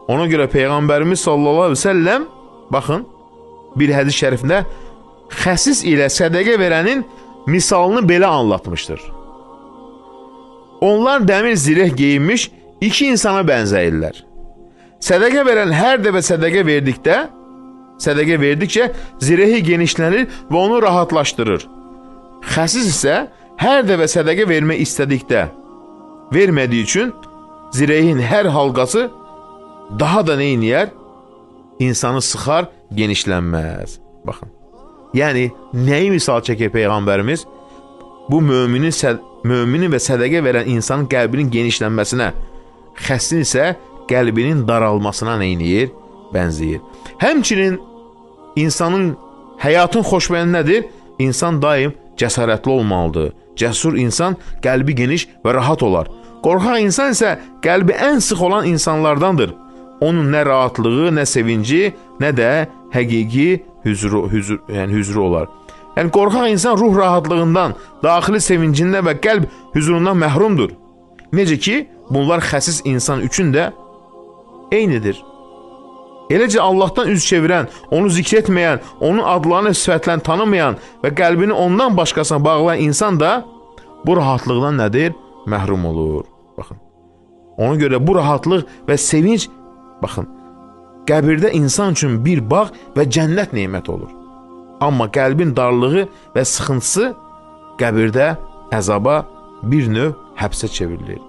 Ona görə Peyğəmbərimiz sallallahu aleyhi ve sellem, baxın, bir hədis şərifində xəsis ilə sədəqə verənin misalını belə anlatmışdır. Onlar dəmir zireh geyinmiş iki insana bənzəyirlər. Sədəqə verən hər dəfə sədəqə verdikcə zirehi genişlənir və onu rahatlaşdırır. Xəsis isə hər dəfə sədəqə vermək istədikdə vermədiyi üçün zirehin hər halqası daha da neyniyər? İnsanı sıxar, genişlənməz. Baxın. Yəni, nəyi misal çəkir Peyğəmbərimiz? Bu müminin və sədəqə verən insanın qəlbinin genişlənməsinə, xəsin isə qəlbinin daralmasına neyniyir? Bənzəyir. Həmçinin insanın, həyatın xoşbəxti nədir? İnsan daim cəsarətli olmalıdır. Cəsur insan qəlbi geniş və rahat olar. Qorxaq insan isə qəlbi ən sıx olan insanlardandır. Onun nə rahatlığı, nə sevinci, nə də həqiqi hüzuru olar. Yəni, qorxaq insan ruh rahatlığından, daxili sevincindən və qəlb hüzurundan məhrumdur. Necə ki, bunlar xəsis insan üçün də eynidir. Eləcə Allahdan üz çevirən, onu zikr etməyən, onun adlarını, sifətlərini tanımayan və qəlbini ondan başqasına bağlayan insan da bu rahatlıqdan nədir? Məhrum olur. Baxın. Ona görə bu rahatlıq və sevinc, baxın, qəbirdə insan üçün bir bağ və cənnət nemət olur. Amma qəlbin darlığı və sıxıntısı qəbirdə əzaba bir növ həbsə çevrilir.